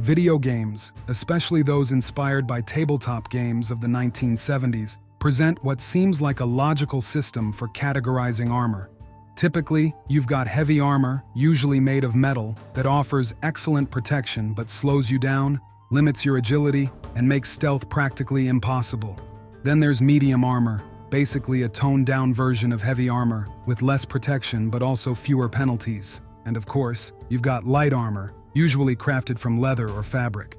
Video games, especially those inspired by tabletop games of the 1970s, present what seems like a logical system for categorizing armor. Typically, you've got heavy armor, usually made of metal, that offers excellent protection but slows you down, limits your agility, and makes stealth practically impossible. Then there's medium armor, basically a toned-down version of heavy armor, with less protection but also fewer penalties. And of course, you've got light armor, usually crafted from leather or fabric.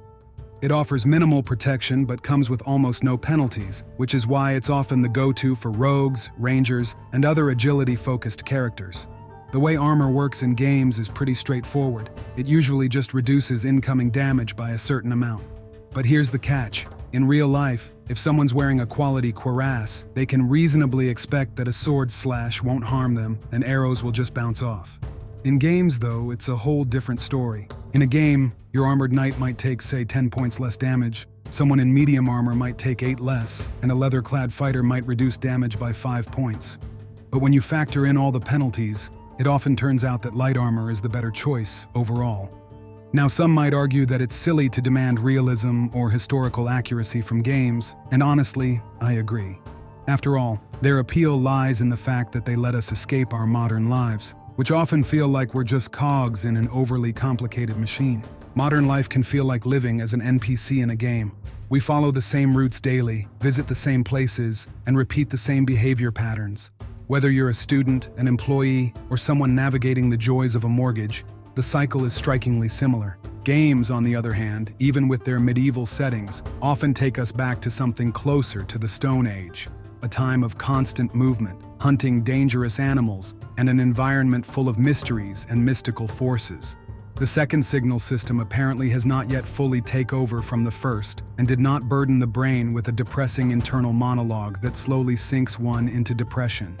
It offers minimal protection but comes with almost no penalties, which is why it's often the go-to for rogues, rangers, and other agility-focused characters. The way armor works in games is pretty straightforward. It usually just reduces incoming damage by a certain amount. But here's the catch. In real life, if someone's wearing a quality cuirass, they can reasonably expect that a sword slash won't harm them and arrows will just bounce off. In games, though, it's a whole different story. In a game, your armored knight might take, say, 10 points less damage, someone in medium armor might take 8 less, and a leather-clad fighter might reduce damage by 5 points. But when you factor in all the penalties, it often turns out that light armor is the better choice overall. Now, some might argue that it's silly to demand realism or historical accuracy from games, and honestly, I agree. After all, their appeal lies in the fact that they let us escape our modern lives, which often feel like we're just cogs in an overly complicated machine. Modern life can feel like living as an NPC in a game. We follow the same routes daily, visit the same places, and repeat the same behavior patterns. Whether you're a student, an employee, or someone navigating the joys of a mortgage, the cycle is strikingly similar. Games, on the other hand, even with their medieval settings, often take us back to something closer to the Stone Age, a time of constant movement, hunting dangerous animals, and an environment full of mysteries and mystical forces. The second signal system apparently has not yet fully taken over from the first, and did not burden the brain with a depressing internal monologue that slowly sinks one into depression.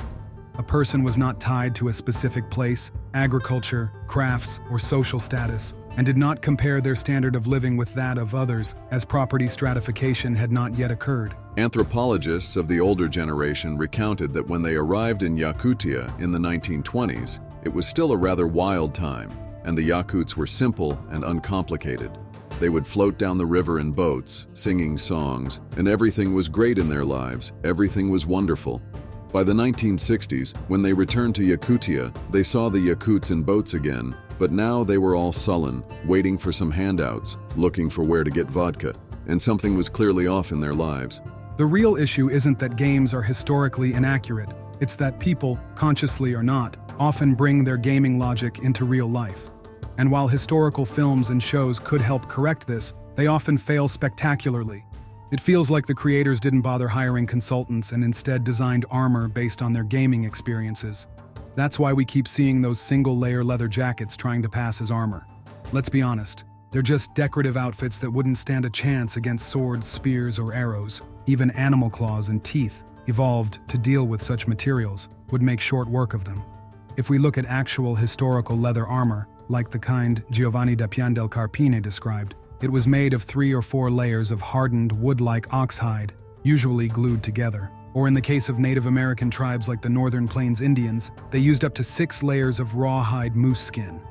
A person was not tied to a specific place, agriculture, crafts, or social status, and did not compare their standard of living with that of others, as property stratification had not yet occurred. Anthropologists of the older generation recounted that when they arrived in Yakutia in the 1920s, it was still a rather wild time, and the Yakuts were simple and uncomplicated. They would float down the river in boats, singing songs, and everything was great in their lives, everything was wonderful. By the 1960s, when they returned to Yakutia, they saw the Yakuts in boats again, but now they were all sullen, waiting for some handouts, looking for where to get vodka, and something was clearly off in their lives. The real issue isn't that games are historically inaccurate, it's that people, consciously or not, often bring their gaming logic into real life. And while historical films and shows could help correct this, they often fail spectacularly. It feels like the creators didn't bother hiring consultants and instead designed armor based on their gaming experiences. That's why we keep seeing those single-layer leather jackets trying to pass as armor. Let's be honest, they're just decorative outfits that wouldn't stand a chance against swords, spears, or arrows. Even animal claws and teeth, evolved to deal with such materials, would make short work of them. If we look at actual historical leather armor, like the kind Giovanni da Pian del Carpine described, it was made of 3 or 4 layers of hardened wood-like oxhide, usually glued together. Or in the case of Native American tribes like the Northern Plains Indians, they used up to 6 layers of rawhide moose skin.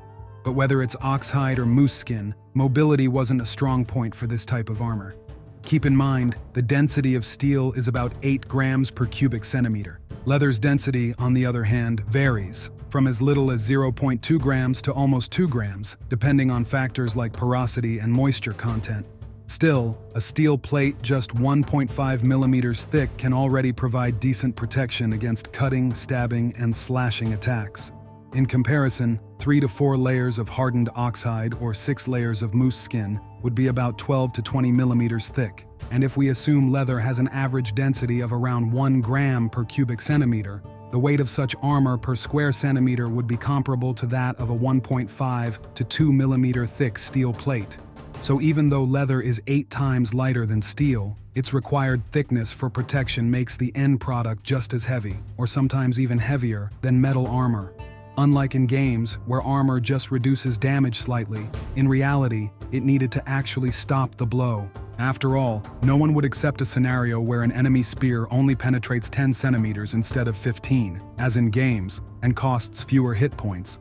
But whether it's oxhide or moose skin, mobility wasn't a strong point for this type of armor. Keep in mind, the density of steel is about 8 grams per cubic centimeter. Leather's density, on the other hand, varies, from as little as 0.2 grams to almost 2 grams, depending on factors like porosity and moisture content. Still, a steel plate just 1.5 millimeters thick can already provide decent protection against cutting, stabbing, and slashing attacks. In comparison, 3 to 4 layers of hardened oxhide or 6 layers of moose skin would be about 12 to 20 millimeters thick. And if we assume leather has an average density of around 1 gram per cubic centimeter, the weight of such armor per square centimeter would be comparable to that of a 1.5 to 2 millimeter thick steel plate. So even though leather is 8 times lighter than steel, its required thickness for protection makes the end product just as heavy, or sometimes even heavier, than metal armor. Unlike in games, where armor just reduces damage slightly, in reality, it needed to actually stop the blow. After all, no one would accept a scenario where an enemy spear only penetrates 10 centimeters instead of 15, as in games, and costs fewer hit points.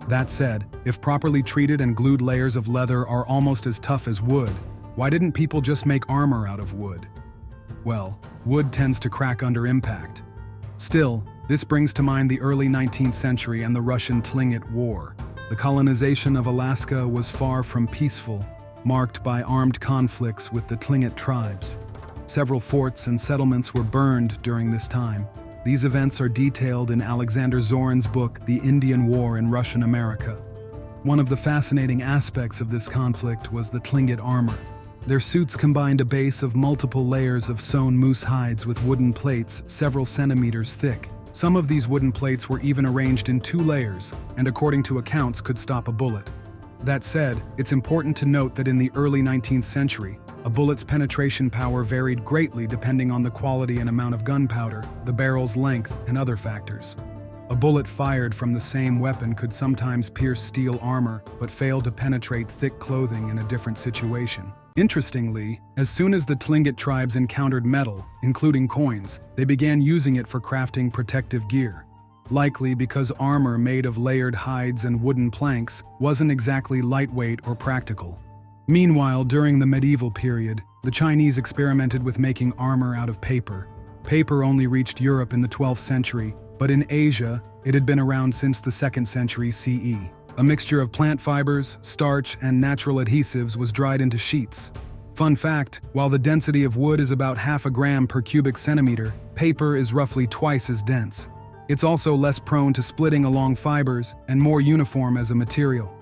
That said, if properly treated and glued layers of leather are almost as tough as wood, why didn't people just make armor out of wood? Well, wood tends to crack under impact. Still, this brings to mind the early 19th century and the Russian-Tlingit War. The colonization of Alaska was far from peaceful, marked by armed conflicts with the Tlingit tribes. Several forts and settlements were burned during this time. These events are detailed in Alexander Zorin's book, The Indian War in Russian America. One of the fascinating aspects of this conflict was the Tlingit armor. Their suits combined a base of multiple layers of sewn moose hides with wooden plates several centimeters thick. Some of these wooden plates were even arranged in 2 layers, and according to accounts could stop a bullet. That said, it's important to note that in the early 19th century, a bullet's penetration power varied greatly depending on the quality and amount of gunpowder, the barrel's length, and other factors. A bullet fired from the same weapon could sometimes pierce steel armor, but fail to penetrate thick clothing in a different situation. Interestingly, as soon as the Tlingit tribes encountered metal, including coins, they began using it for crafting protective gear. Likely because armor made of layered hides and wooden planks wasn't exactly lightweight or practical. Meanwhile, during the medieval period, the Chinese experimented with making armor out of paper. Paper only reached Europe in the 12th century, but in Asia, it had been around since the 2nd century CE. A mixture of plant fibers, starch, and natural adhesives was dried into sheets. Fun fact, while the density of wood is about half a gram per cubic centimeter, paper is roughly twice as dense. It's also less prone to splitting along fibers and more uniform as a material.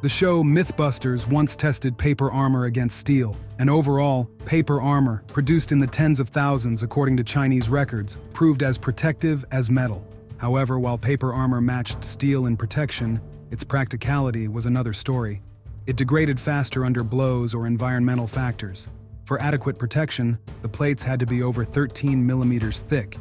The show Mythbusters once tested paper armor against steel, and overall, paper armor, produced in the tens of thousands according to Chinese records, proved as protective as metal. However, while paper armor matched steel in protection, its practicality was another story. It degraded faster under blows or environmental factors. For adequate protection, the plates had to be over 13 millimeters thick.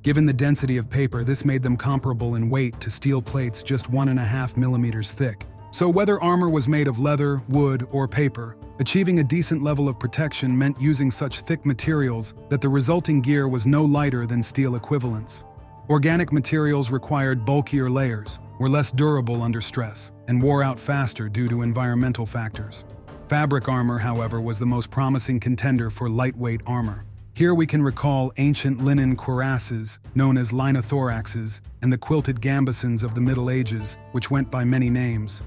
Given the density of paper, this made them comparable in weight to steel plates just 1.5 millimeters thick. So whether armor was made of leather, wood, or paper, achieving a decent level of protection meant using such thick materials that the resulting gear was no lighter than steel equivalents. Organic materials required bulkier layers, were less durable under stress, and wore out faster due to environmental factors. Fabric armor, however, was the most promising contender for lightweight armor. Here we can recall ancient linen cuirasses, known as linothoraxes, and the quilted gambesons of the Middle Ages, which went by many names.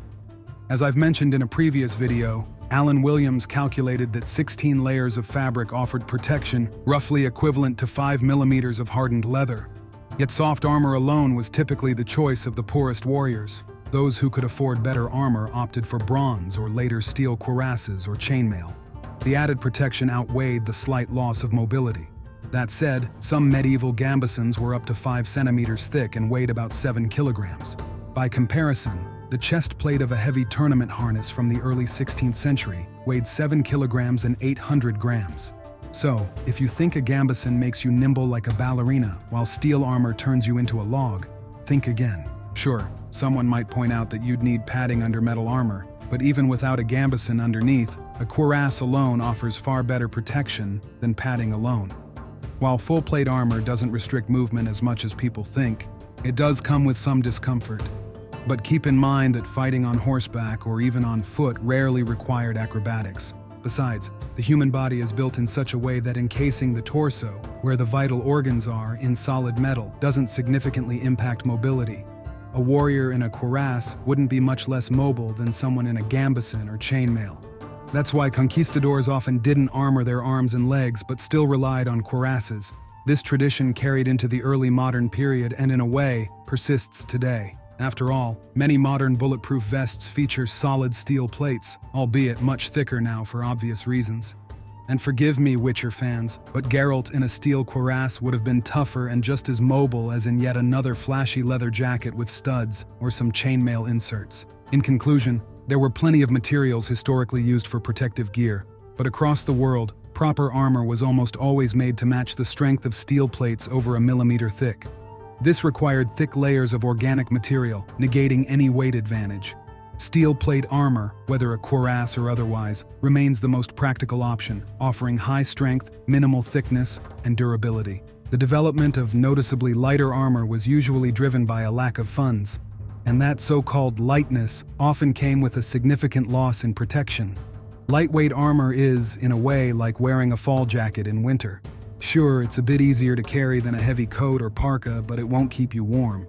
As I've mentioned in a previous video, Alan Williams calculated that 16 layers of fabric offered protection roughly equivalent to 5 millimeters of hardened leather. Yet soft armor alone was typically the choice of the poorest warriors. Those who could afford better armor opted for bronze or later steel cuirasses or chainmail. The added protection outweighed the slight loss of mobility. That said, some medieval gambesons were up to 5 centimeters thick and weighed about 7 kilograms. By comparison, the chest plate of a heavy tournament harness from the early 16th century weighed 7 kilograms and 800 grams. So, if you think a gambeson makes you nimble like a ballerina while steel armor turns you into a log, think again. Sure, someone might point out that you'd need padding under metal armor, but even without a gambeson underneath, a cuirass alone offers far better protection than padding alone. While full-plate armor doesn't restrict movement as much as people think, it does come with some discomfort. But keep in mind that fighting on horseback or even on foot rarely required acrobatics. Besides, the human body is built in such a way that encasing the torso, where the vital organs are, in solid metal doesn't significantly impact mobility. A warrior in a cuirass wouldn't be much less mobile than someone in a gambeson or chainmail. That's why conquistadors often didn't armor their arms and legs but still relied on cuirasses. This tradition carried into the early modern period and in a way, persists today. After all, many modern bulletproof vests feature solid steel plates, albeit much thicker now for obvious reasons. And forgive me, Witcher fans, but Geralt in a steel cuirass would have been tougher and just as mobile as in yet another flashy leather jacket with studs or some chainmail inserts. In conclusion, there were plenty of materials historically used for protective gear, but across the world, proper armor was almost always made to match the strength of steel plates over a millimeter thick. This required thick layers of organic material, negating any weight advantage. Steel plate armor, whether a cuirass or otherwise, remains the most practical option, offering high strength, minimal thickness, and durability. The development of noticeably lighter armor was usually driven by a lack of funds. and that so-called lightness often came with a significant loss in protection. Lightweight armor is, in a way, like wearing a fall jacket in winter. Sure, it's a bit easier to carry than a heavy coat or parka, but it won't keep you warm.